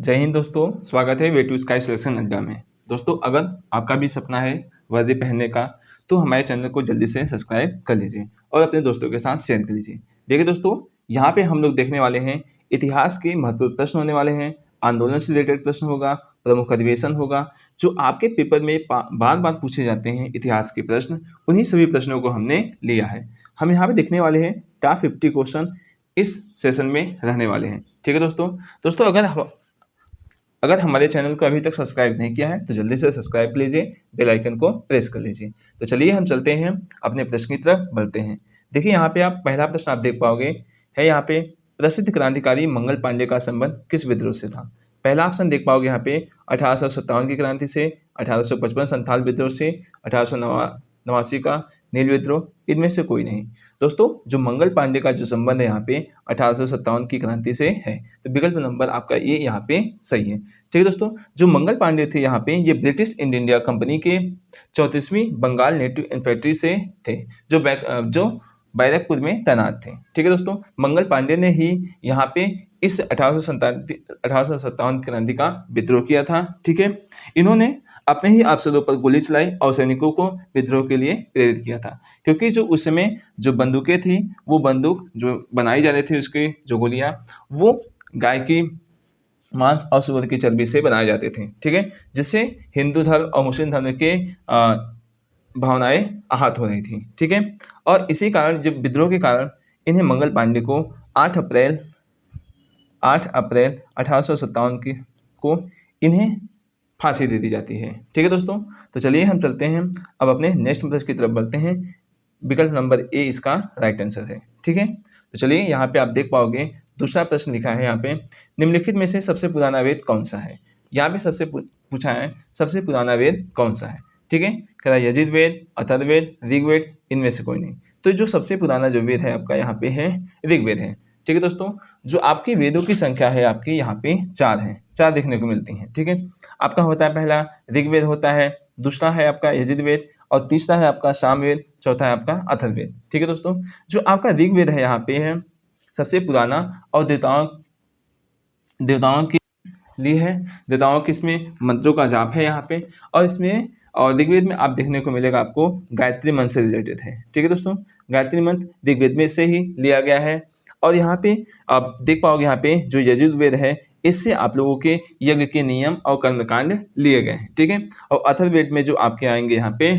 जय हिंद दोस्तों, स्वागत है वे टू स्काई सिलेक्शन अड्डा में। दोस्तों, अगर आपका भी सपना है वर्दी पहनने का तो हमारे चैनल को जल्दी से सब्सक्राइब कर लीजिए और अपने दोस्तों के साथ शेयर कर लीजिए। देखिए दोस्तों, यहाँ पे हम लोग देखने वाले हैं इतिहास के महत्वपूर्ण प्रश्न होने वाले हैं, आंदोलन से रिलेटेड प्रश्न होगा, प्रमुख अधिवेशन होगा, जो आपके पेपर में बार बार पूछे जाते हैं इतिहास के प्रश्न। उन्हीं सभी प्रश्नों को हमने लिया है। हम यहाँ पे देखने वाले हैं टॉप 50 क्वेश्चन इस सेशन में रहने वाले हैं। ठीक है दोस्तों अगर हमारे चैनल को अभी तक सब्सक्राइब नहीं किया है तो जल्दी से सब्सक्राइब कर लीजिए, बेल आइकन को प्रेस कर लीजिए। तो चलिए हम चलते हैं अपने प्रश्न की तरफ बढ़ते हैं। देखिए यहाँ पे आप पहला प्रश्न आप देख पाओगे है यहाँ पे, प्रसिद्ध क्रांतिकारी मंगल पांडे का संबंध किस विद्रोह से था। पहला ऑप्शन देख पाओगे यहाँ पे 1857 की क्रांति से, 1855 संथाल विद्रोह से, 1889 का नील विद्रोह, इनमें से कोई नहीं। दोस्तों, जो मंगल पांडे का जो संबंध है यहाँ पे 1857 की क्रांति से है, तो विकल्प नंबर आपका ये यहाँ पे सही है। ठीक है दोस्तों, जो मंगल पांडे थे यहाँ पे ये ब्रिटिश ईस्ट इंडिया कंपनी के 34वीं बंगाल नेटिव इन्फेंट्री से थे, जो बैरकपुर में तैनात थे। ठीक है दोस्तों, मंगल पांडे ने ही यहाँ पे इस 1857 क्रांति का विद्रोह किया था। ठीक है, इन्होंने अपने ही अफसरों पर गोली चलाई और सैनिकों को विद्रोह के लिए प्रेरित किया था, क्योंकि जो उस समय जो बंदूकें थी, वो बंदूक जो बनाई जा रही थी, उसकी जो गोलियां वो गाय की मांस और सूअर की चर्बी से बनाए जाते थे। ठीक है, जिससे हिंदू धर्म और मुस्लिम धर्म के भावनाएं आहत हो रही थी। ठीक है, और इसी कारण जब विद्रोह के कारण इन्हें मंगल पांडे को 8 अप्रैल 1857 को इन्हें फांसी दे दी जाती है। ठीक है दोस्तों, तो चलिए हम चलते हैं अब अपने नेक्स्ट प्रश्न की तरफ बढ़ते हैं। विकल्प नंबर ए इसका राइट आंसर है। ठीक है, तो चलिए यहाँ पे आप देख पाओगे दूसरा प्रश्न लिखा है यहाँ पे, निम्नलिखित में से सबसे पुराना वेद कौन सा है। यहाँ पे सबसे पूछा है सबसे पुराना वेद कौन सा है। ठीक है, कह रहा है यजुर्वेद, अथर्ववेद, ऋग्वेद, इनमें से कोई नहीं। तो जो सबसे पुराना जो वेद है आपका यहाँ पे है ऋग्वेद है। ठीक है दोस्तों, जो आपकी वेदों की संख्या है आपकी यहाँ पे 4 है, 4 देखने को मिलती है। ठीक है, आपका होता है पहला ऋग्वेद होता है, दूसरा है आपका यजुर्वेद, और तीसरा है आपका सामवेद, चौथा है आपका अथर्ववेद। ठीक है दोस्तों, जो आपका ऋग्वेद है यहाँ पे है सबसे पुराना और देवताओं के लिए है, देवताओं के इसमें मंत्रों का जाप है यहाँ पे, और इसमें और ऋग्वेद में आप देखने को मिलेगा आपको गायत्री मंत्र से रिलेटेड है। ठीक है दोस्तों, गायत्री मंत्र ऋग्वेद में से ही लिया गया है। और यहाँ पे आप देख पाओगे यहाँ पे जो यजुर्वेद है, इससे आप लोगों के यज्ञ के नियम और कर्मकांड लिए गए हैं। ठीक है, और अथर्ववेद में जो आपके आएंगे यहाँ पे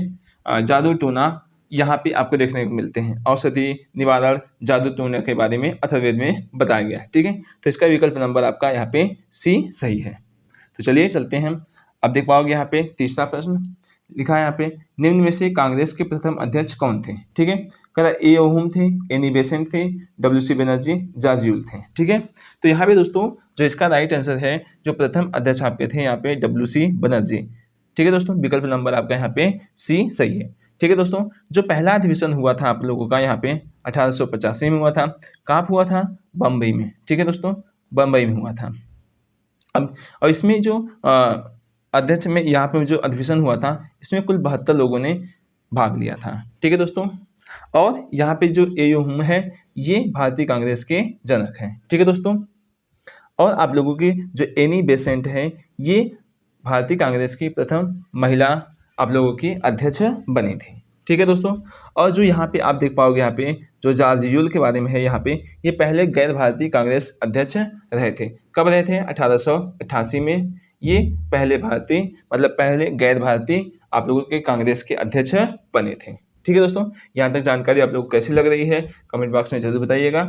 जादू टोना यहाँ पे आपको देखने को मिलते हैं, औषधि निवारण जादू टोना के बारे में अथर्ववेद में बताया गया है। ठीक है, तो इसका विकल्प नंबर आपका यहाँ पे सी सही है। तो चलिए चलते हैं हम। अब देख पाओगे यहाँ पे तीसरा प्रश्न लिखा है यहाँ पे, निम्न में से कांग्रेस के प्रथम अध्यक्ष कौन थे। ठीक है, कह रहा ए ओहुम थे, एनी बेसेंट थे, WC बनर्जी, जॉर्ज यूल थे। ठीक है, तो यहाँ पे दोस्तों जो इसका राइट आंसर है, जो प्रथम अध्यक्ष आपके थे यहाँ पे WC बनर्जी। ठीक है दोस्तों, विकल्प नंबर आपका यहाँ पे सी सही है। ठीक है दोस्तों, जो पहला अधिवेशन हुआ था आप लोगों का यहाँ पे 1885 में हुआ था। कहाँ हुआ था? बम्बई में। ठीक है दोस्तों, बम्बई में हुआ था। अब और इसमें जो अध्यक्ष में यहाँ पे जो अधिवेशन हुआ था, इसमें कुल 72 लोगों ने भाग लिया था। ठीक है दोस्तों, और यहाँ पे जो एओहुम है ये भारतीय कांग्रेस के जनक हैं। ठीक है दोस्तों, और आप लोगों की जो एनी बेसेंट है ये भारतीय कांग्रेस की प्रथम महिला आप लोगों की अध्यक्ष बनी थी। ठीक है दोस्तों, और जो यहाँ पे आप देख पाओगे यहाँ पे जो जॉर्ज यूल के बारे में है, यहाँ पे ये पहले गैर भारतीय कांग्रेस अध्यक्ष रहे थे। कब रहे थे? 1888 में ये पहले भारतीय मतलब पहले गैर भारतीय आप लोगों के कांग्रेस के अध्यक्ष बने थे। ठीक है दोस्तों, यहाँ तक जानकारी आप लोगों को कैसी लग रही है कमेंट बॉक्स में जरूर बताइएगा।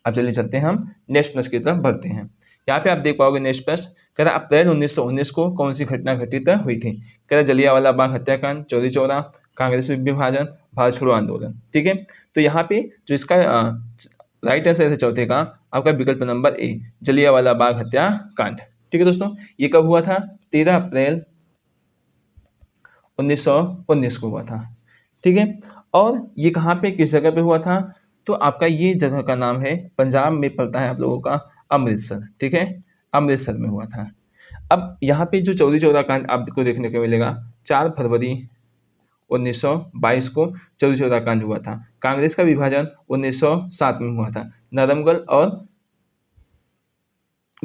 अब चलिए चलते हैं हम नेक्स्ट प्रश्न की तरफ बढ़ते हैं। यहाँ पे आप देख पाओगे नेक्स्ट प्रश्न, कह रहा अप्रैल 1919 को कौन सी घटना घटित हुई थी। कह रहा जलियांवाला बाग हत्याकांड, चौरी चौरा, कांग्रेस विभाजन, भारत छोड़ो आंदोलन। ठीक है, तो यहाँ पे जो इसका राइट आंसर है चौथे का आपका विकल्प नंबर ए, जलियांवाला बाग हत्याकांड। ठीक है दोस्तों, ये कब हुआ था? 13 अप्रैल 1919 को हुआ था। ठीक है, और ये कहाँ पे किस जगह पे हुआ था? तो आपका ये जगह का नाम है, पंजाब में पड़ता है आप लोगों का अमृतसर। ठीक है, अमृतसर में हुआ था। अब यहाँ पे जो चौरी चौरा कांड आपको देखने को मिलेगा 4 फरवरी 1922 को चौरी चौरा कांड हुआ था। कांग्रेस का विभाजन 1907 में हुआ था। नरमगल और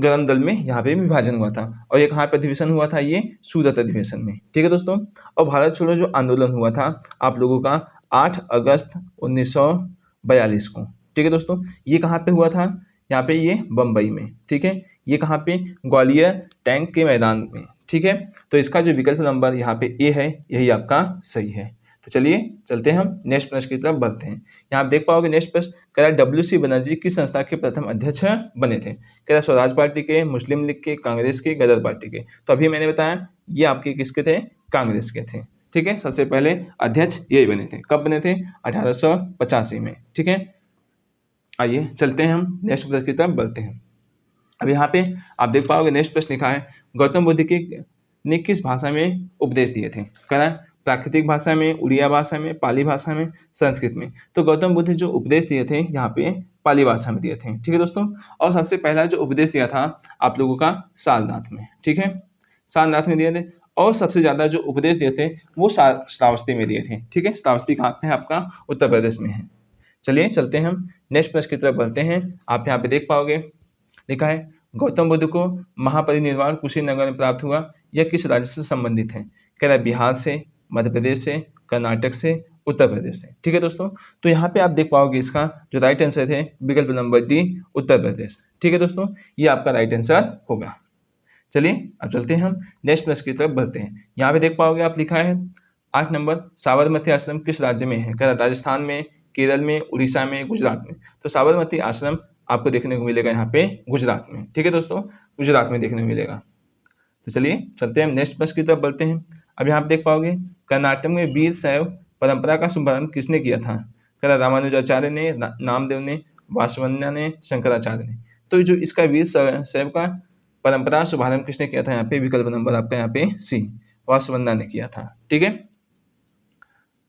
गर्म दल में यहाँ पे विभाजन हुआ था। और ये कहाँ पे अधिवेशन हुआ था, ये सूरत अधिवेशन में। ठीक है दोस्तों। और भारत छोड़ो जो आंदोलन हुआ था आप लोगों का 8 अगस्त 1942 को। ठीक है दोस्तों, ये कहाँ पे हुआ था, यहाँ पे ये बम्बई में। ठीक है, ये कहाँ पे, ग्वालियर टैंक के मैदान में। ठीक है, तो इसका जो विकल्प नंबर यहाँ पे ए है, यही आपका सही है। तो चलिए चलते हैं हम नेक्स्ट प्रश्न की तरफ बढ़ते हैं। यहाँ आप देख पाओगे नेक्स्ट प्रश्न, कह रहा डब्ल्यू.सी. बनर्जी किस संस्था के प्रथम अध्यक्ष बने थे। कह रहा स्वराज पार्टी के, मुस्लिम लीग के, कांग्रेस के, गदर पार्टी के। तो अभी मैंने बताया ये आपके किसके थे, कांग्रेस के थे। ठीक है, सबसे पहले अध्यक्ष यही बने थे। कब बने थे, 1885 में। ठीक है, आइए चलते हैं हम नेक्स्ट प्रश्न की तरफ बढ़ते हैं। अब यहाँ पे आप देख पाओगे नेक्स्ट प्रश्न लिखा है, गौतम बुद्ध के ने किस भाषा में उपदेश दिए थे। कह रहा प्राकृतिक भाषा में, उड़िया भाषा में, पाली भाषा में, संस्कृत में। तो गौतम बुद्ध जो उपदेश दिए थे यहाँ पे पाली भाषा में दिए थे। ठीक है दोस्तों, और सबसे पहला जो उपदेश दिया था आप लोगों का सारनाथ में। ठीक है, सारनाथ में दिए थे। और सबसे ज्यादा जो उपदेश दिए थे वो श्रावस्ती में दिए थे। ठीक है, श्रावस्ती कहाँ पे है, आपका उत्तर प्रदेश में है। चलिए चलते हैं हम नेक्स्ट प्रश्न की तरफ बढ़ते हैं। आप यहाँ पे देख पाओगे लिखा है, गौतम बुद्ध को महापरिनिर्वाण कुशीनगर में प्राप्त हुआ, यह किस राज्य से संबंधित है। कह रहा है बिहार से, मध्य प्रदेश से, कर्नाटक से, उत्तर प्रदेश से। ठीक है दोस्तों, तो यहाँ पे आप देख पाओगे इसका जो राइट आंसर है विकल्प नंबर डी, उत्तर प्रदेश। ठीक है दोस्तों, ये आपका राइट आंसर होगा। चलिए अब चलते हैं हम नेक्स्ट प्रश्न की तरफ बढ़ते हैं। यहाँ पे देख पाओगे आप लिखा है 8 नंबर, साबरमती आश्रम किस राज्य में है। कह रहा राजस्थान में, केरल में, उड़ीसा में, गुजरात में। तो साबरमती आश्रम आपको देखने को मिलेगा यहाँ पे गुजरात में। ठीक है दोस्तों, गुजरात में देखने को मिलेगा। तो चलिए चलते हैं हम नेक्स्ट प्रश्न की तरफ बढ़ते हैं। अब यहाँ पे देख पाओगे कर्नाटक में वीर शैव परंपरा का शुभारंभ किसने किया था। कह रहा रामानुजाचार्य ने, नामदेव ने, वासवन्या ने, शंकराचार्य ने। तो जो इसका वीर शैव का परंपरा शुभारंभ किसने किया था, यहाँ पे विकल्प नंबर आपका यहाँ पे सी, वासवन्या ने किया था। ठीक है,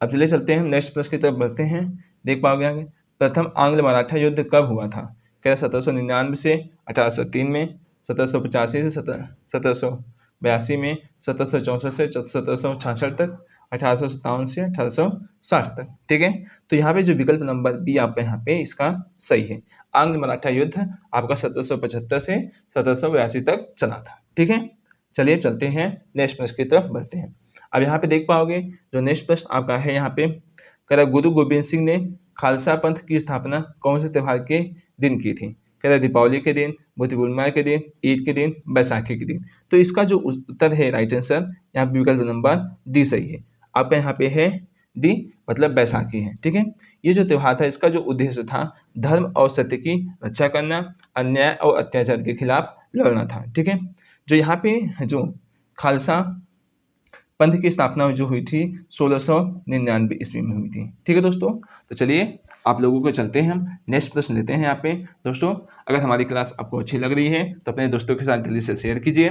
अब चलिए चलते हैं नेक्स्ट प्रश्न की तरफ बढ़ते हैं। देख पाओगे आगे, प्रथम आंग्ल मराठा युद्ध कब हुआ था। कह रहा 1799 से 1803 में, 1785 से 1782 में, 1764 से 1766 तक, 1857 से 1860 तक। ठीक है, तो यहाँ पे जो विकल्प नंबर बी आपका यहाँ पे इसका सही है। आंग्ल मराठा युद्ध आपका 1775 से 1782 तक चला था। ठीक है, चलिए चलते हैं नेक्स्ट प्रश्न की तरफ बढ़ते हैं। अब यहाँ पे देख पाओगे जो नेक्स्ट प्रश्न आपका है यहाँ पे, कह रहा गुरु गोविंद सिंह ने खालसा पंथ की स्थापना कौन से त्योहार के दिन की थी। कह रहा दीपावली के दिन, बुद्ध पूर्णिमा के दिन, ईद के दिन, बैसाखी के दिन। तो इसका जो उत्तर है राइट आंसर यहाँ पे विकल्प नंबर डी सही है। आपका यहाँ पे है डी, मतलब बैसाखी है। ठीक है, ये जो त्योहार था इसका जो उद्देश्य था धर्म और सत्य की रक्षा करना, अन्याय और अत्याचार के खिलाफ लड़ना था। ठीक है, जो यहाँ पे जो खालसा पंथ की स्थापना जो हुई थी 1699 ईस्वी में हुई थी। ठीक है दोस्तों, तो चलिए आप लोगों को चलते हैं हम नेक्स्ट प्रश्न लेते हैं। यहाँ पे दोस्तों अगर हमारी क्लास आपको अच्छी लग रही है तो अपने दोस्तों के साथ जल्दी से शेयर कीजिए,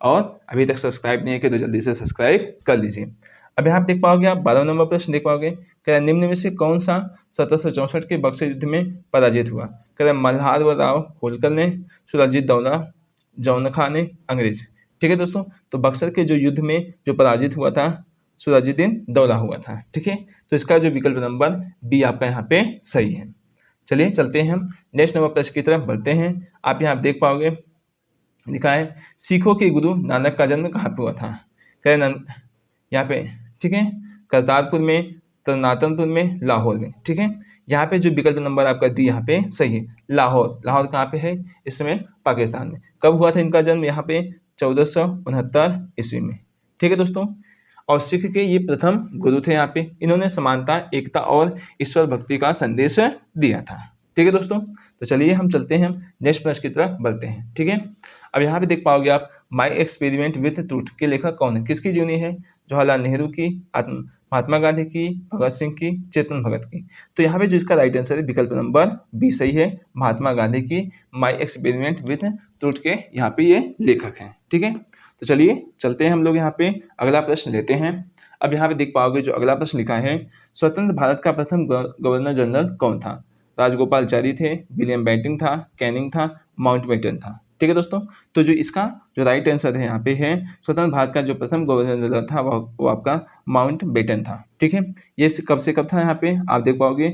और अभी तक सब्सक्राइब नहीं किया तो जल्दी से सब्सक्राइब कर लीजिए। अब यहाँ देख पाओगे आप 12 नंबर प्रश्न देख पाओगे, कह निम्न में से कौन सा 1764 के बक्सर युद्ध में पराजित हुआ। कह रहा मल्हार व राव होलकर ने, सुरजीत दौला, जौन खान ने, अंग्रेज। ठीक है दोस्तों, तो बक्सर के जो युद्ध में जो पराजित हुआ था सुराजुद्दीन दौला हुआ था। ठीक है, तो इसका जो विकल्प नंबर बी आपका यहाँ पे सही है। चलिए चलते हैं हम नेक्स्ट नंबर प्रश्न की तरफ बढ़ते हैं। आप यहाँ देख पाओगे लिखा है सिखों के गुरु नानक का जन्म कहाँ पे हुआ था। कह यहाँ पे ठीक है, करतारपुर में, तरनातनपुर में, लाहौर में। ठीक है, यहाँ पे जो विकल्प नंबर आपका डी यहाँ पे सही है। लाहौर, लाहौर कहाँ पे है, इस समय पाकिस्तान में। कब हुआ था इनका जन्म, यहाँ पे 1469 ईस्वी में। ठीक है दोस्तों, और सिख के ये प्रथम गुरु थे। यहाँ पे इन्होंने समानता, एकता और ईश्वर भक्ति का संदेश दिया था। ठीक है दोस्तों, तो चलिए हम चलते हैं नेक्स्ट प्रश्न की तरफ बढ़ते हैं। ठीक है, अब यहाँ पे देख पाओगे आप माई एक्सपेरिमेंट विथ ट्रूथ के लेखक कौन है, किसकी जीवनी है। जवाहरलाल नेहरू की, महात्मा गांधी की, भगत सिंह की, चेतन भगत की। तो यहाँ पे जो इसका राइट आंसर है विकल्प नंबर बी सही है, महात्मा गांधी की माई एक्सपेरिमेंट विथ ट्रूथ के यहाँ पे ये लेखक हैं। ठीक है, तो चलिए चलते हैं हम लोग यहाँ पे अगला प्रश्न लेते हैं। अब यहाँ पे देख पाओगे जो अगला प्रश्न लिखा है, स्वतंत्र भारत का प्रथम गवर्नर जनरल कौन था। राजगोपालचारी थे, विलियम बेंटिंग था, कैनिंग था, माउंटबेटन था। ठीक है दोस्तों, तो जो इसका जो राइट आंसर है यहाँ पे है स्वतंत्र भारत का जो प्रथम गवर्नर जनरल था वो आपका माउंटबेटन था। ठीक है, ये कब से कब था यहाँ पे आप देख पाओगे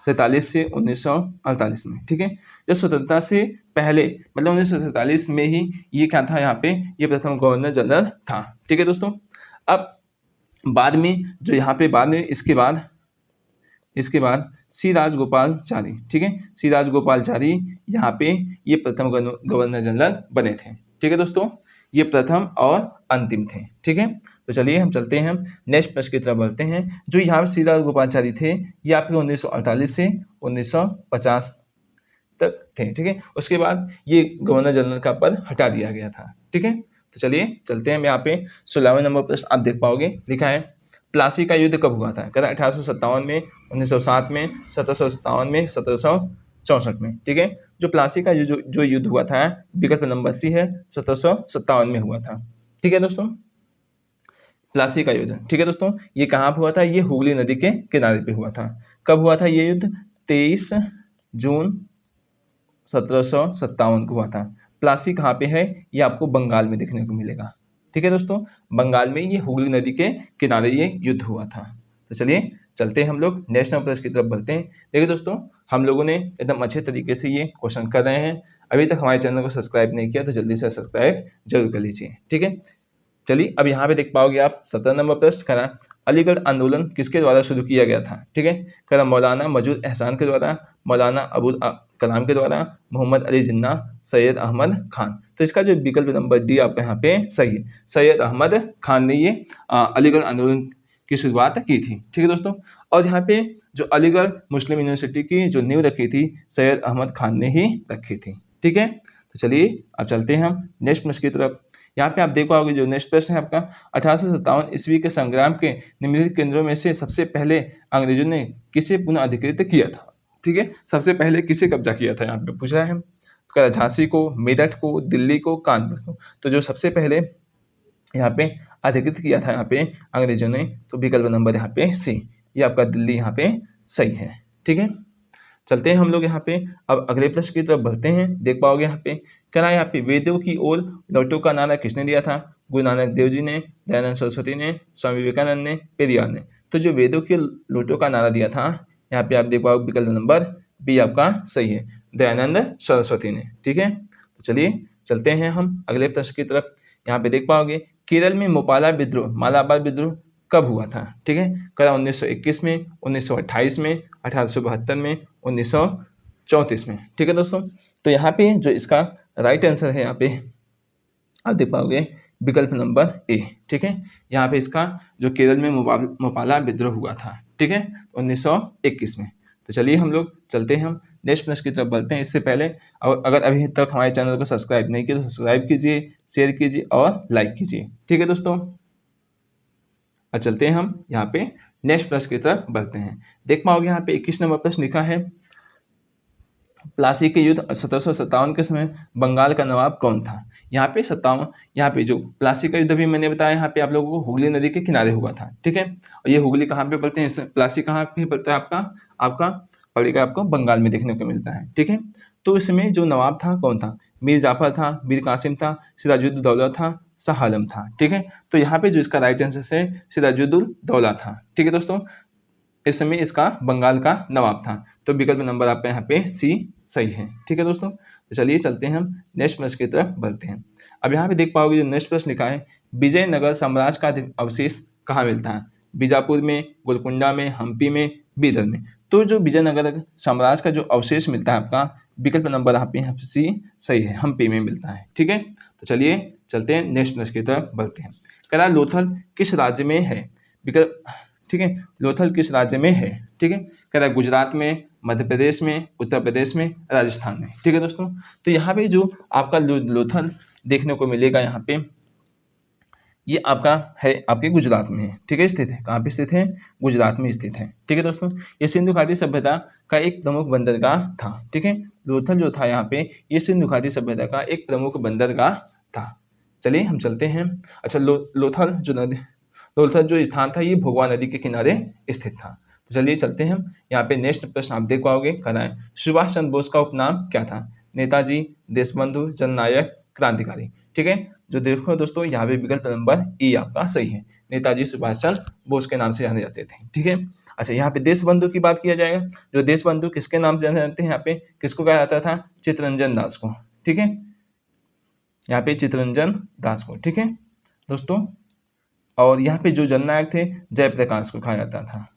1947 से 1948 में, ठीक है। जब स्वतंत्रता से पहले मतलब 1947 में ही ये क्या था, यहाँ पे ये प्रथम गवर्नर जनरल था, ठीक है दोस्तों। अब बाद में जो यहाँ पे बाद में इसके बाद सी राजगोपालचारी, ठीक है, सी राजगोपालचारी यहाँ पे ये प्रथम गवर्नर जनरल बने थे, ठीक है दोस्तों। ये प्रथम और अंतिम थे, ठीक है। तो चलिए हम चलते हैं, नेक्स्ट प्रश्न की तरफ बढ़ते हैं। जो यहाँ पे सी राजगोपालचारी थे ये आपके 1948 से 1950 तक थे, ठीक है। उसके बाद ये गवर्नर जनरल का पद हटा दिया गया था, ठीक है। तो चलिए चलते हैं, यहाँ पे 16वें नंबर प्रश्न आप देख पाओगे, लिखा है प्लासी का युद्ध कब हुआ था। कहता है 1857 में, 1907 में, 1757 में, 1764 में, ठीक है। जो प्लासी का जो युद्ध हुआ था, विकल्प नंबर सी है, 1757 में हुआ था, ठीक है दोस्तों। प्लासी का युद्ध, ठीक है दोस्तों, ये कहाँ पे हुआ था, ये हुगली नदी के किनारे पे हुआ था। कब हुआ था ये युद्ध, 23 जून 1757 को हुआ था। प्लासी कहाँ पे है, ये आपको बंगाल में देखने को मिलेगा, ठीक है दोस्तों। बंगाल में ये हुगली नदी के किनारे ये युद्ध हुआ था। तो चलिए चलते हैं हम लोग नेशनल प्रश्न की तरफ बढ़ते हैं। देखिए दोस्तों, हम लोगों ने एकदम अच्छे तरीके से ये क्वेश्चन कर रहे हैं। अभी तक हमारे चैनल को सब्सक्राइब नहीं किया तो जल्दी से सब्सक्राइब जरूर कर लीजिए, ठीक है। चलिए अब यहाँ पे देख पाओगे आप 17 नंबर प्रश्न करा, अलीगढ़ आंदोलन किसके द्वारा शुरू किया गया था, ठीक है। करा मौलाना मजूद एहसान के द्वारा, मौलाना अबुल कलाम के द्वारा, मोहम्मद अली जिन्ना, सैयद अहमद खान। तो इसका जो विकल्प नंबर डी आपका यहाँ पे सही है, सैयद अहमद खान ने ये अलीगढ़ आंदोलन की शुरुआत की थी, ठीक है दोस्तों। और यहाँ पे जो अलीगढ़ मुस्लिम यूनिवर्सिटी की जो नींव रखी थी सैयद अहमद खान ने ही रखी थी, ठीक है। तो चलिए अब चलते हैं हम नेक्स्ट प्रश्न की तरफ। यहाँ पे आप देख पाओगे जो नेक्स्ट प्रश्न है आपका, 1857 ईस्वी के संग्राम के निम्नलिखित केंद्रों में से सबसे पहले अंग्रेजों ने किसे पुनः अधिकृत किया था, ठीक है। सबसे पहले किसे कब्जा किया था, यहाँ पे पूछ रहा है। तो झांसी को, मेरठ को, दिल्ली को, कानपुर को। तो जो सबसे पहले यहाँ पे अधिकृत किया था यहाँ पे अंग्रेजों ने, तो विकल्प नंबर यहाँ पे सी, ये आपका दिल्ली यहाँ पे सही है, ठीक है। चलते हैं हम लोग यहाँ पे अब अगले प्रश्न की तरफ बढ़ते हैं। देख पाओगे यहाँ पे क्या, यहाँ पे वेदों की ओर लौटो का नारा किसने दिया था, गुरु नानक देव जी ने, दयानंद सरस्वती ने, स्वामी विवेकानंद ने, पेरियार ने। तो जो वेदों के लौटो का नारा दिया था, यहाँ पे आप देख पाओगे विकल्प नंबर बी आपका सही है, दयानंद सरस्वती ने, ठीक है। तो चलिए चलते हैं हम अगले प्रश्न की तरफ। यहाँ पे देख पाओगे केरल में मोपाला विद्रोह, मालाबार विद्रोह कब हुआ था, ठीक है। करा 1921 में, 1928 में, 1872 में, 1934 में, ठीक है दोस्तों। तो यहाँ पे जो इसका राइट आंसर है, यहाँ पे आप देख पाओगे विकल्प नंबर ए, ठीक है। यहाँ पे इसका जो केरल में मोपाला विद्रोह हुआ था, ठीक है, 1921 में। तो चलिए हम लोग चलते हैं, हम नेक्स्ट प्रश्न की तरफ बढ़ते हैं। इससे पहले अगर अभी तक हमारे चैनल को सब्सक्राइब नहीं किया तो सब्सक्राइब कीजिए, शेयर कीजिए और लाइक कीजिए, ठीक है दोस्तों। अब चलते हैं हम यहाँ पे नेक्स्ट प्रश्न की तरफ बढ़ते हैं। देख पाओगे यहाँ पे 21 नंबर प्रश्न लिखा है, प्लासी के युद्ध 1757 के समय बंगाल का नवाब कौन था। यहाँ पे 57, यहाँ पे जो प्लासी का युद्ध भी मैंने बताया, यहाँ पे आप लोगों को हुगली नदी के किनारे हुआ था, ठीक है। और ये हुगली कहाँ पे पड़ते हैं, प्लासी कहाँ पे पड़ता है, आपका पड़ेगा आपको बंगाल में देखने को मिलता है, ठीक है। तो इसमें जो नवाब था कौन था, मीर जाफर था, मीर कासिम था, सिराजुद्दौला था, शाह आलम था, ठीक है। तो यहाँ पे जो इसका राइट आंसर है सिराजुद्दौला था, ठीक है दोस्तों। इस समय इसका बंगाल का नवाब था, तो विकल्प नंबर आपका यहाँ पे सी सही है, ठीक है दोस्तों। तो चलिए चलते हैं हम नेक्स्ट प्रश्न की तरफ बढ़ते हैं। अब यहाँ पे देख पाओगे जो नेक्स्ट प्रश्न लिखा है, विजयनगर साम्राज्य का अवशेष कहाँ मिलता है, बीजापुर में, गोलकुंडा में, हम्पी में, बीदर में। तो जो विजयनगर साम्राज्य का जो अवशेष मिलता है आपका, विकल्प नंबर यहाँ पे सी सही है, हम्पी में मिलता है, ठीक है। तो चलिए चलते हैं नेक्स्ट प्रश्न की तरफ बढ़ते हैं। कह लोथल किस राज्य में है, विकल्प, ठीक है, लोथल किस राज्य में है, ठीक है। कह रहा है गुजरात में, मध्य प्रदेश में, उत्तर प्रदेश में, राजस्थान में, ठीक है दोस्तों। तो यहाँ पे जो आपका लोथल देखने को मिलेगा, यहाँ पे ये आपका है आपके गुजरात में है, ठीक है, स्थित है। कहाँ पे स्थित है, गुजरात में स्थित है, ठीक है दोस्तों। ये सिंधु घाटी सभ्यता का एक प्रमुख बंदरगाह था, ठीक है। लोथल जो था यहाँ पे, ये सिंधु घाटी सभ्यता का एक प्रमुख बंदरगाह था। चलिए हम चलते हैं। अच्छा, लोथल जो स्थान था ये भोगवा नदी के किनारे स्थित था। तो चलिए चलते हैं हम यहाँ पे नेक्स्ट प्रश्न आप देख पाओगे, कहना है सुभाष चंद्र बोस का उपनाम क्या था, नेताजी, देशबंधु, जननायक, क्रांतिकारी, ठीक है। जो देखो दोस्तों यहाँ पे विकल्प नंबर ई आपका सही है, नेताजी सुभाष चंद्र बोस के नाम से जाने जाते थे, ठीक है। अच्छा, यहाँ पे देश बंधु की बात किया जाएगा। जो देश बंधु किसके नाम से जानते हैं, यहाँ पे किसको कहा जाता था, चित्तरंजन दास को, ठीक है, यहाँ पे चित्तरंजन दास को, ठीक है दोस्तों। और यहाँ पे जो जननायक थे, जयप्रकाश को कहा जाता था,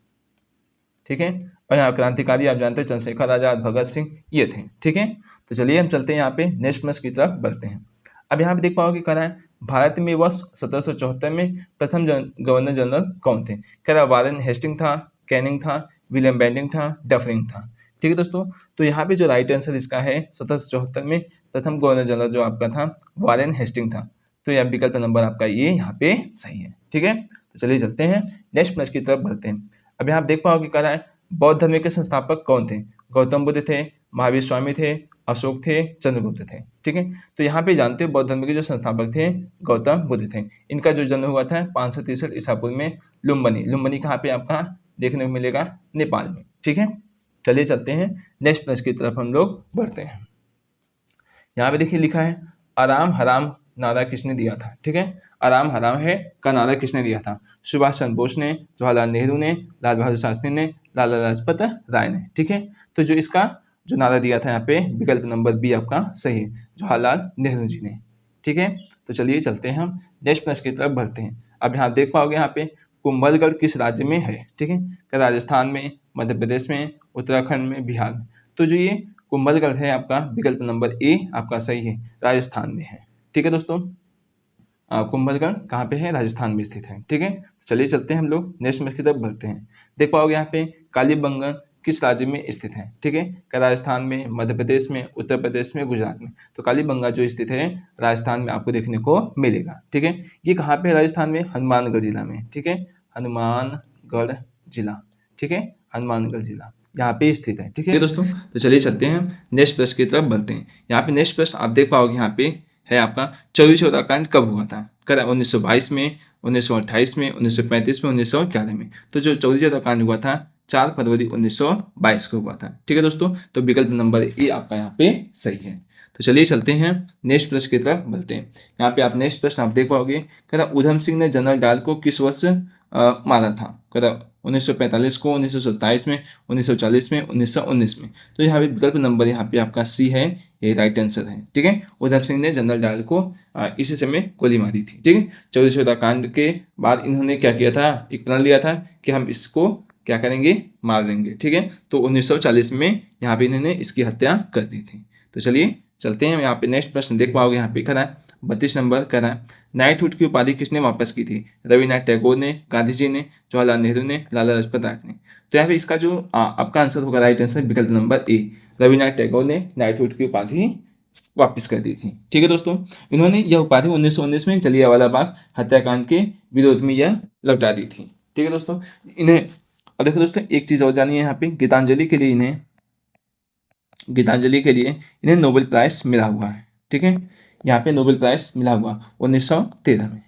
ठीक है। और यहाँ क्रांतिकारी आप जानते हैं चंद्रशेखर आजाद, भगत सिंह, ये थे, ठीक है। तो चलिए हम चलते हैं यहाँ पे नेक्स्ट प्रश्न की तरफ बढ़ते हैं। अब यहाँ पे देख पाओगे कह रहा है भारत में वर्ष 1774 में प्रथम गवर्नर जनरल कौन थे। कह रहा है वारेन हेस्टिंग था, कैनिंग था, विलियम बेंटिंग था, डफरिन था, ठीक है दोस्तों। तो यहाँ पे जो राइट आंसर इसका है 1774 में प्रथम गवर्नर जनरल जो आपका था वारेन हेस्टिंग था। तो यह विकल्प नंबर आपका ये यहाँ पे सही है, ठीक है। तो चलिए चलते हैं नेक्स्ट प्रश्न की तरफ बढ़ते हैं। अब यहाँ आप देख पाओगे कह रहा है बौद्ध धर्म के संस्थापक कौन थे। गौतम बुद्ध थे, महावीर स्वामी थे, अशोक थे, चंद्रगुप्त थे, ठीक है। तो यहाँ पे जानते हो बौद्ध धर्म के जो संस्थापक थे गौतम बुद्ध थे। इनका जो जन्म हुआ था 563 ईसा पूर्व में लुम्बिनी। लुम्बिनी कहाँ पे आपका देखने को मिलेगा, नेपाल में, ठीक है। चलिए चलते हैं नेक्स्ट प्रश्न की तरफ हम लोग बढ़ते हैं। यहाँ पे देखिए लिखा है आराम हराम नारा किसने दिया था, ठीक है। आराम हराम है का नारा किसने दिया था। सुभाष चंद्र बोस ने, जवाहरलाल नेहरू ने, लाल बहादुर शास्त्री ने, लाला लाजपत राय ने, ठीक है। तो जो इसका जो नारा दिया था यहाँ पे विकल्प नंबर बी आपका सही है, जवाहरलाल नेहरू जी ने, ठीक है। तो चलिए चलते हैं हम नेक्स्ट प्रश्न की तरफ बढ़ते हैं। अब यहाँ देख पाओगे यहाँ पे कुंभलगढ़ किस राज्य में है, ठीक है। क्या राजस्थान में, मध्य प्रदेश में, उत्तराखंड में, बिहार में। तो जो ये कुंभलगढ़ है आपका विकल्प नंबर ए आपका सही है, राजस्थान में है, ठीक है दोस्तों। कुंभलगढ़ कहाँ पे है, राजस्थान में स्थित है, ठीक है। चलिए चलते हैं हम लोग नेक्स्ट प्रश्न की तरफ बढ़ते हैं। देख पाओगे यहाँ पे कालीबंगन किस राज्य में स्थित है, ठीक है। क्या राजस्थान में, मध्य प्रदेश में, उत्तर प्रदेश में, गुजरात में। तो कालीबंगा जो स्थित है राजस्थान में आपको देखने को मिलेगा, ठीक है। ये कहाँ पे है राजस्थान में, हनुमानगढ़ जिला में, ठीक है, हनुमानगढ़ जिला, ठीक है, हनुमानगढ़ जिला यहाँ पे स्थित है, ठीक है दोस्तों। तो चलिए चलते हैं नेक्स्ट प्रश्न की तरफ बढ़ते हैं। यहाँ पे नेक्स्ट प्रश्न आप देख पाओगे यहाँ पे है आपका चौरी चौरा कांड कब हुआ था। कह 1922 में, 1928 में, 1935 में, 1911 में। तो जो चौरी चौरा कांड हुआ था 4 फरवरी 1922 को हुआ था, ठीक है दोस्तों। तो विकल्प नंबर ए आपका यहाँ पे सही है। तो चलिए चलते हैं नेक्स्ट प्रश्न की तरफ बढ़ते हैं। यहाँ पे आप नेक्स्ट प्रश्न आप देख पाओगे कह उधम सिंह ने जनरल डायर को किस वर्ष मारा था। कह 1945 को, 1927 में, 1940 में, 1919 में। तो यहाँ पे विकल्प नंबर यहाँ पे आपका सी है, ये राइट आंसर है, ठीक है। उधम सिंह ने जनरल डायर को इसी समय गोली मारी थी, ठीक है। चौरी चौरा कांड के बाद इन्होंने क्या किया था, एक प्रण लिया था कि हम इसको क्या करेंगे, मार देंगे, ठीक है। तो 1940 में यहाँ पे इन्होंने इसकी हत्या कर दी थी। तो चलिए चलते हैं यहाँ पे नेक्स्ट प्रश्न देख पाओगे यहाँ पे कह 32 नंबर कह रहा है नाइटहुड की उपाधि किसने वापस की थी। रविनाथ टैगोर ने, गांधी जी ने, जवाहरलाल नेहरू ने, लाला लाजपत राय ने। तो यहाँ पे इसका जो आपका आंसर होगा राइट आंसर विकल्प नंबर ए, रविनाथ टैगोर ने नाइटहुड की उपाधि वापस कर दी थी, ठीक है दोस्तों। इन्होंने यह उपाधि 1919 में जलियांवाला बाग हत्याकांड के विरोध में यह लौटा दी थी, ठीक है दोस्तों। इन्हें अब देखो दोस्तों एक चीज़ और जानिए यहाँ पे गीतांजलि के लिए इन्हें नोबेल प्राइज मिला हुआ है, ठीक है। यहाँ पे नोबेल प्राइज मिला हुआ 1913 में,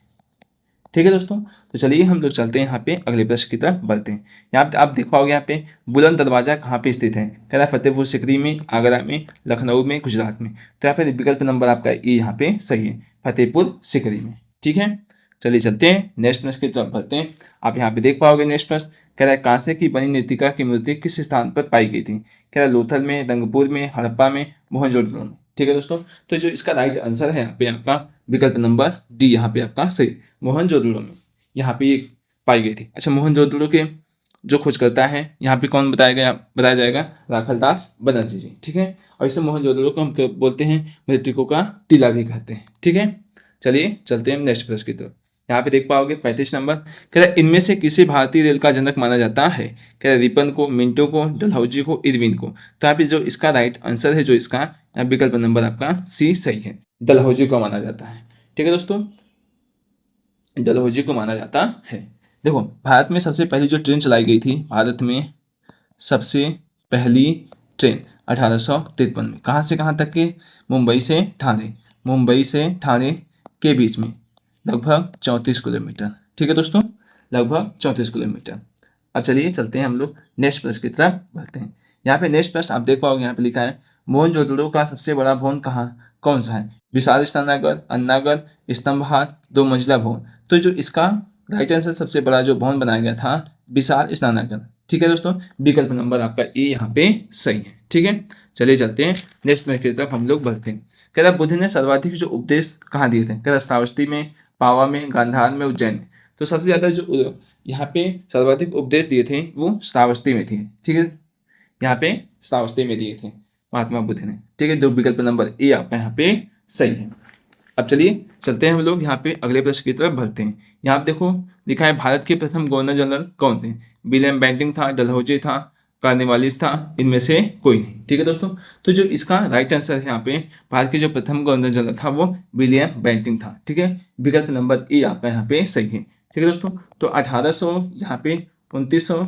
ठीक है दोस्तों। तो चलिए हम लोग चलते हैं यहाँ पे अगले प्रश्न की तरफ बढ़ते हैं। यहाँ पे आप देख पाओगे यहाँ पे बुलंद दरवाजा कहाँ पे स्थित है। कह रहा है फतेहपुर सिकरी में, आगरा में, लखनऊ में, गुजरात में। तो यहाँ पे विकल्प नंबर आपका ये यहाँ पे सही है, फतेहपुर सिकरी में, ठीक है। चलिए चलते हैं नेक्स्ट प्रश्न की तरफ बढ़ते हैं। आप यहाँ पे देख पाओगे नेक्स्ट प्रश्न कह रहा है कांसे की बनी नृतिका की मूर्ति किस स्थान पर पाई गई थी। कह रहा है लोथल में, रंगपुर में, हड़प्पा में, मोहनजोदड़ो में, ठीक है दोस्तों। तो जो इसका राइट आंसर है यहाँ पे आपका विकल्प नंबर डी यहाँ पे आपका सही, मोहनजोदड़ो में यहाँ पे पाई गई थी। अच्छा, मोहनजोदड़ो के जो खोजकर्ता है यहाँ पे कौन बताया जाएगा, राखलदास बनर्जी जी, ठीक है। और इसे मोहनजोदड़ो को हम बोलते हैं मृतकों का टीला भी कहते हैं, ठीक है। चलिए चलते हैं नेक्स्ट प्रश्न की तरफ। यहाँ पे देख पाओगे 35 नंबर कह रहा इनमें से किसी भारतीय रेल का जनक माना जाता है। कह रहा रिपन को, मिंटो को, डलहौजी को, इरविन को। तो यहाँ पे जो इसका राइट आंसर है जो इसका विकल्प नंबर आपका सी सही है, डलहौजी को माना जाता है, ठीक है दोस्तों, डलहौजी को माना जाता है। देखो भारत में सबसे पहली जो ट्रेन चलाई गई थी, भारत में सबसे पहली ट्रेन 1853 में कहाँ से कहाँ तक के, मुंबई से ठाणे के बीच में लगभग 34 किलोमीटर, ठीक है दोस्तों, लगभग 34 किलोमीटर। अब चलिए चलते हैं हम लोग नेक्स्ट प्रश्न की तरफ बढ़ते हैं। यहाँ पे नेक्स्ट प्रश्न आप देख पाओगे यहाँ पे लिखा है मोहनजोदड़ो का सबसे बड़ा भवन कौन सा है। विशाल स्नानागार, अन्नागार, स्तंभहार, 2 मंजिला भवन। तो जो इसका राइट आंसर सबसे बड़ा जो भवन बनाया गया था विशाल स्नानागार, ठीक है दोस्तों, विकल्प नंबर आपका ए यहाँ पे सही है। ठीक है, चलिए चलते हैं नेक्स्ट प्रश्न की तरफ हम लोग बढ़ते हैं। कह रहा बुद्ध ने सर्वाधिक जो उपदेश कहाँ दिए थे? कह रहा श्रावस्ती में, पावा में, गांधार में, उज्जैन में। तो सबसे ज्यादा जो यहाँ पे सर्वाधिक उपदेश दिए थे वो श्रावस्ती में थे। ठीक है, यहाँ पे श्रावस्ती में दिए थे महात्मा बुद्ध ने। ठीक है, दो विकल्प नंबर ए आपका यहाँ पे सही है। अब चलिए चलते हैं हम लोग यहाँ पे अगले प्रश्न की तरफ बढ़ते हैं। यहाँ पे देखो लिखा है भारत के प्रथम गवर्नर जनरल कौन थे? विलियम बेंटिंक था, डलहौजी था, कार्निवालिस था, इनमें से कोई नहीं। ठीक है दोस्तों, तो जो इसका राइट आंसर है यहाँ पे भारत के जो प्रथम गवर्नर जनरल था वो विलियम बेंटिंक था। ठीक है, विकल्प नंबर ए आपका यहाँ पे सही है। ठीक है दोस्तों, तो 1800 यहाँ पे 2900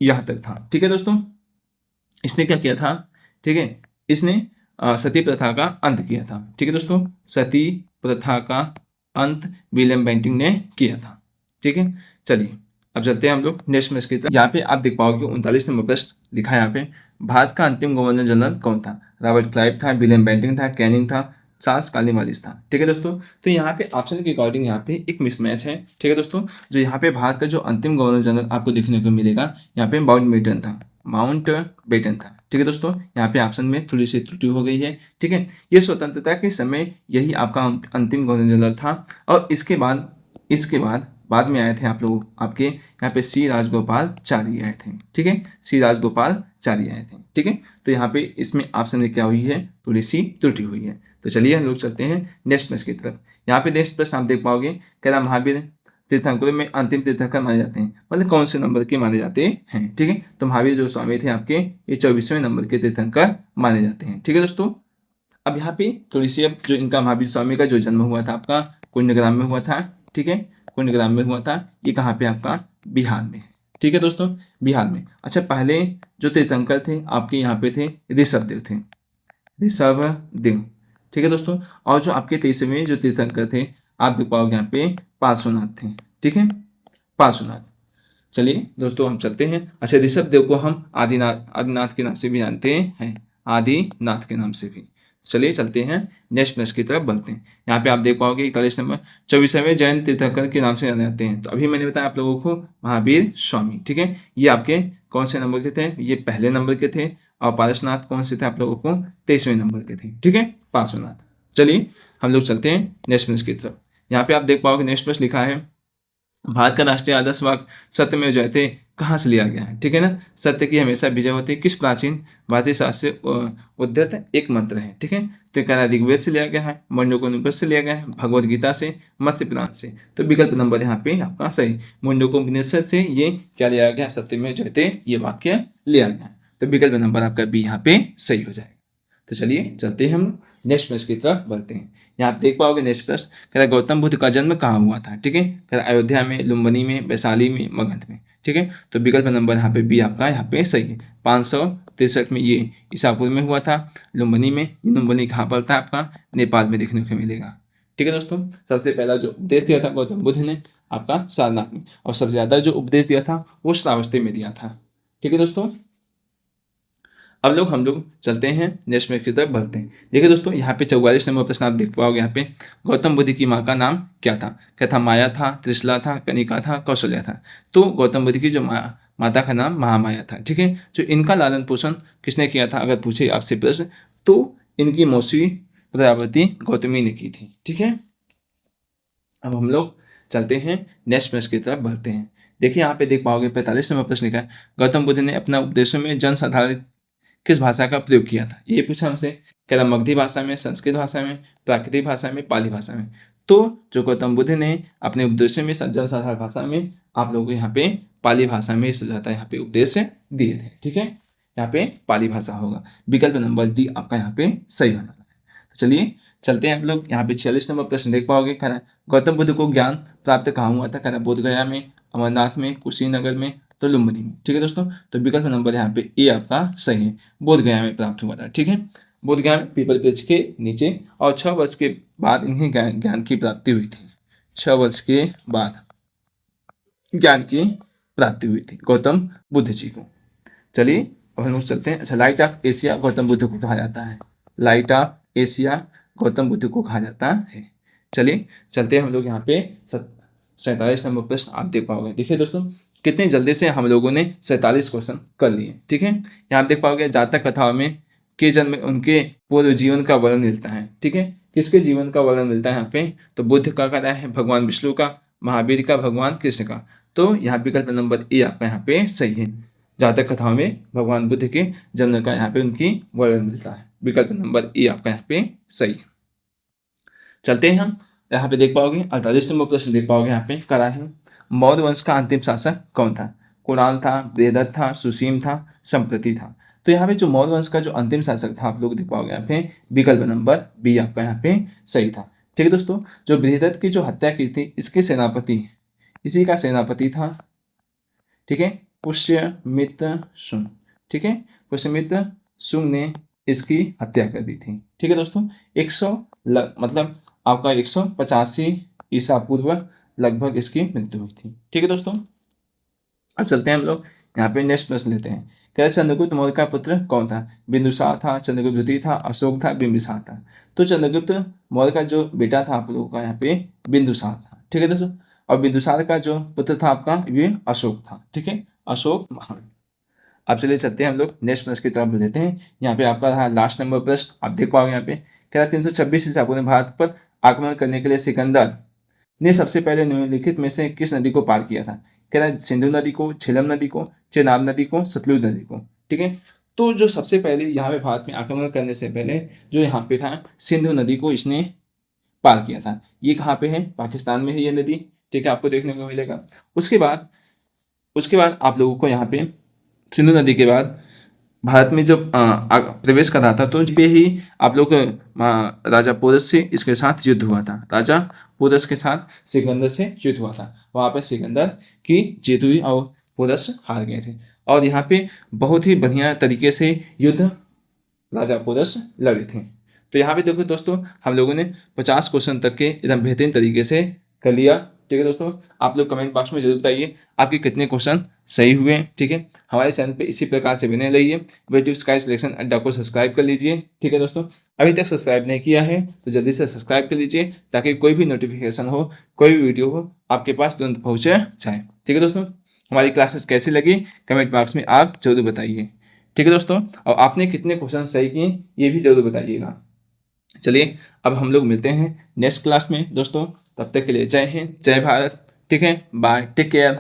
यहाँ तक था। ठीक है दोस्तों, इसने क्या किया था? ठीक है, इसने सती प्रथा का अंत किया था। ठीक है दोस्तों, सती प्रथा का अंत विलियम बेंटिंक ने किया था। ठीक है, चलिए अब चलते हैं हम लोग नेक्स्ट प्रश्न की तरफ। यहाँ पे आप देख पाओगे 39 नंबर प्रश्न लिखा है यहाँ पे, भारत का अंतिम गवर्नर जनरल कौन था? रॉबर्ट क्लाइव था, विलियम बेंटिंक था, कैनिंग था, चार्ल्स कार्निवालिस था। ठीक है दोस्तों, तो यहाँ पे ऑप्शन के अकॉर्डिंग यहाँ पे एक मिसमैच है। ठीक है दोस्तों, जो यहाँ पे भारत का जो अंतिम गवर्नर जनरल आपको देखने को मिलेगा यहाँ पे माउंटबेटन था, माउंट बेटन था। ठीक है दोस्तों, यहाँ पे ऑप्शन में थोड़ी सी त्रुटि हो गई है। ठीक है, ये स्वतंत्रता के समय यही आपका अंतिम गवर्नर जनरल था। और इसके बाद में आए थे आप लोग आपके यहाँ पे सी राजगोपालचारी आए थे। ठीक है, सी राजगोपालचारी आए थे। ठीक है, तो यहाँ पे इसमें ऑप्शन में क्या हुई है? थोड़ी सी त्रुटि हुई है। तो चलिए हम लोग चलते हैं नेक्स्ट प्रश्न की तरफ। यहाँ पे नेक्स्ट प्रश्न आप देख पाओगे, कह रहा महावीर तीर्थंकरों में अंतिम तीर्थंकर माने जाते हैं, मतलब कौन से नंबर के माने जाते हैं? ठीक है, तो महावीर जो स्वामी थे आपके ये 24वें नंबर के तीर्थंकर माने जाते हैं। ठीक है दोस्तों, अब यहाँ पे थोड़ी सी अब जो इनका महावीर स्वामी का जो जन्म हुआ था आपका कुंडग्राम में हुआ था। ठीक है, कुंडग्राम में हुआ था। ये कहाँ पे? आपका बिहार में। ठीक है दोस्तों, बिहार में। अच्छा, पहले जो तीर्थंकर थे आपके यहाँ पे थे ऋषभदेव थे, ऋषभदेव। ठीक है दोस्तों, और जो आपके 23वें जो तीर्थंकर थे आप देख पाओगे यहाँ पे पार्श्वनाथ थे। ठीक है, पार्श्वनाथ। चलिए दोस्तों हम चलते हैं। अच्छा, ऋषभदेव को हम आदिनाथ के नाम से भी जानते हैं, आदिनाथ के नाम से भी। चलिए चलते हैं नेक्स्ट प्रश्न की तरफ बढ़ते हैं। यहाँ पे आप देख पाओगे 41 नंबर 24वें जैन तीर्थंकर के नाम से जाने जाते हैं। तो अभी मैंने बताया आप लोगों को महावीर स्वामी। ठीक है, ये आपके कौन से नंबर के थे? ये पहले नंबर के थे। और पार्श्वनाथ कौन से थे आप लोगों को? 23वें नंबर के थे। ठीक है, पार्श्वनाथ। चलिए हम लोग चलते हैं नेक्स्ट प्रश्न की तरफ। यहाँ पे आप देख पाओगे नेक्स्ट प्रश्न लिखा है, भारत का राष्ट्रीय आदर्श वाक्य सत्यमेव जयते कहाँ से लिया गया है? ठीक है ना, सत्य की हमेशा विजय होती है किस प्राचीन भारतीय शास्त्र से उद्धृत एक मंत्र है? ठीक है, तो कह रहा ऋग्वेद से लिया गया है, मुंडकोपनिषद से लिया गया है, भगवद गीता से, मत्स्य पुराण से। तो विकल्प नंबर यहाँ पे आपका सही, मुंडकोपनिषद से ये क्या लिया गया? सत्यमेव जयते ये वाक्य लिया गया। तो विकल्प नंबर आपका बी यहाँ पे सही हो जाएगा। तो चलिए चलते हैं हम नेक्स्ट प्रश्न की तरफ बढ़ते हैं। यहाँ आप देख पाओगे नेक्स्ट प्रश्न कह रहा गौतम बुद्ध का जन्म कहाँ हुआ था? ठीक है, कह रहा अयोध्या में, लुम्बिनी में, वैशाली में, मगध में। ठीक है, तो विकल्प नंबर यहाँ पे बी आपका यहाँ पे सही है। 563 में ये ईसापुर में हुआ था, लुम्बिनी में। ये लुम्बिनी कहाँ पर था? आपका नेपाल में देखने को मिलेगा। ठीक है दोस्तों, सबसे पहला जो उपदेश दिया था गौतम बुद्ध ने आपका सारनाथ में, और सबसे ज़्यादा जो उपदेश दिया था वो श्रावस्ती में दिया था। ठीक है दोस्तों, अब हम लोग चलते हैं नेक्स्ट प्रश्न की तरफ बढ़ते हैं। देखिए दोस्तों, यहाँ पे 44 नंबर प्रश्न आप देख पाओगे। यहाँ पे गौतम बुद्ध की माँ का नाम क्या था? क्या था? माया था, त्रिशला था, कनिका था, कौशल्या था। तो गौतम बुद्ध की जो माता का नाम महामाया था। ठीक है, जो इनका लालन पोषण किसने किया था अगर पूछे आपसे प्रश्न, तो इनकी मौसी प्रजापति गौतमी ने की थी। ठीक है, अब हम लोग चलते हैं नेक्स्ट प्रश्न की तरफ बढ़ते हैं। देखिए यहाँ पे देख पाओगे 45 नंबर प्रश्न लिखा है, गौतम बुद्ध ने अपना उपदेशों में जनसाधारण किस भाषा का प्रयोग किया था? ये पूछा हमसे। कह रहा मगधी भाषा में, संस्कृत भाषा में, प्राकृतिक भाषा में, पाली भाषा में। तो जो गौतम बुद्ध ने अपने उपदेशों में जनसाधारण भाषा में आप लोगों को यहाँ पे पाली भाषा में ज़्यादा यहाँ पे उपदेश दिए थे। ठीक है, यहाँ पे पाली भाषा होगा। विकल्प नंबर डी आपका यहाँ पे सही होने वाला है। तो चलिए चलते हैं आप लोग यहाँ पे 46 नंबर प्रश्न देख पाओगे। कह रहा गौतम बुद्ध को ज्ञान प्राप्त कहाँ हुआ था? कह रहा बोधगया में, अमरनाथ में, कुशीनगर में, तो लुम्बिनी में। ठीक है दोस्तों, तो विकल्प नंबर यहाँ पे ए आपका सही है, बोधगया में प्राप्त हुआ था। ठीक है, बोधगया में पीपल वृक्ष के नीचे, और 6 वर्ष के बाद इन्हें ज्ञान की प्राप्ति हुई थी। 6 वर्ष के बाद ज्ञान की प्राप्ति हुई थी गौतम बुद्ध जी को। चलिए अब हम लोग चलते हैं। अच्छा, light of Asia Gautam Buddha को कहा जाता है, light of Asia Gautam Buddha को कहा जाता है। चलिए चलते हैं हम लोग यहाँ पे 47 नंबर प्रश्न आप देख पाओगे। देखिए दोस्तों कितनी जल्दी से हम लोगों ने 47 क्वेश्चन कर लिए। ठीक है, यहाँ आप देख पाओगे जातक कथाओं में के जन्म उनके पूर्व जीवन का वर्णन मिलता है। ठीक है, किसके जीवन का वर्णन मिलता है यहाँ पे, तो बुद्ध का करा है, भगवान विष्णु का, महावीर का, भगवान कृष्ण का। तो यहाँ विकल्प नंबर ए आपका यहाँ पे सही है। जातक कथाओं में भगवान बुद्ध के जन्म का यहाँ पे उनकी वर्णन मिलता है। विकल्प नंबर ए आपका यहाँ पे सही। चलते हैं हम, यहाँ पे देख पाओगे 48 नंबर प्रश्न देख पाओगे यहाँ पे करा है, मौर्य वंश का अंतिम शासक कौन था। कुणाल था, बृहदत्त था, सुसीम था, संप्रति था। तो यहाँ पे जो मौर्य वंश का जो अंतिम शासक था आप लोग देख पाओगे यहाँ पे विकल्प नंबर बी आपका यहाँ पे सही था। ठीक है दोस्तों, जो बृहदत्त की जो हत्या की थी इसके सेनापति, इसी का सेनापति था, ठीक है, पुष्यमित्र शुंग। ठीक है, पुष्यमित्र शुंग ने इसकी हत्या कर दी थी। ठीक है दोस्तों, 100 मतलब आपका 185 ईसा पूर्व लगभग इसकी मृत्यु हुई थी। ठीक है दोस्तों, अब चलते हैं हम लोग यहाँ पे नेक्स्ट प्रश्न लेते हैं। क्या चंद्रगुप्त मौर्य का पुत्र कौन था। बिंदुसार था, चंद्रगुप्त द्वितीय था, अशोक था, बिंबिसार था। तो चंद्रगुप्त मौर्य का जो बेटा था आप लोगों का यहाँ पे बिंदुसार था। ठीक है दोस्तों, और बिंदुसार का जो पुत्र था आपका ये अशोक था। ठीक है, अशोक महान। अब चलिए चलते हैं हम लोग नेक्स्ट प्रश्न की तरफ लेते हैं। यहाँ पे आपका रहा लास्ट नंबर प्रश्न, आप देख पाओगे यहाँ पे क्या 326 ईसा पूर्व भारत पर आक्रमण करने के लिए सिकंदर ने सबसे पहले निम्नलिखित में से किस नदी को पार किया था। कह रहा है सिंधु नदी को, झेलम नदी को, चेनाब नदी को, सतलुज नदी को। ठीक है, तो जो सबसे पहले यहाँ पे भारत में आक्रमण करने से पहले जो यहाँ पे था सिंधु नदी को इसने पार किया था। ये कहाँ पे है, पाकिस्तान में है ये नदी। ठीक है, आपको देखने को मिलेगा। उसके बाद आप लोगों को यहाँ पे सिंधु नदी के बाद भारत में जब प्रवेश करा था तो पे ही आप लोग राजा पोरस से इसके साथ युद्ध हुआ था। राजा पोरस के साथ सिकंदर से युद्ध हुआ था। वहाँ पे सिकंदर की जीत हुई और पोरस हार गए थे। और यहाँ पे बहुत ही बढ़िया तरीके से युद्ध राजा पोरस लड़े थे। तो यहाँ पे देखो दोस्तों हम लोगों ने 50 क्वेश्चन तक के एकदम बेहतरीन तरीके से कर लिया। ठीक है दोस्तों, आप लोग कमेंट बॉक्स में जरूर बताइए आपके कितने क्वेश्चन सही हुए। ठीक है, हमारे चैनल पे इसी प्रकार से बने रहिए। वेटिव स्काई सिलेक्शन अड्डा को सब्सक्राइब कर लीजिए। ठीक है दोस्तों, अभी तक सब्सक्राइब नहीं किया है तो जल्दी से सब्सक्राइब कर लीजिए ताकि कोई भी नोटिफिकेशन हो, कोई भी वीडियो हो आपके पास तुरंत पहुँच जाए। ठीक है दोस्तों, हमारी क्लासेस कैसी लगी कमेंट बॉक्स में आप जरूर बताइए। ठीक है दोस्तों, और आपने कितने क्वेश्चन सही किए ये भी जरूर बताइएगा। चलिए अब हम लोग मिलते हैं नेक्स्ट क्लास में दोस्तों, तब तक के लिए जय हिंद, जय भारत। ठीक है, बाय, टेक केयर।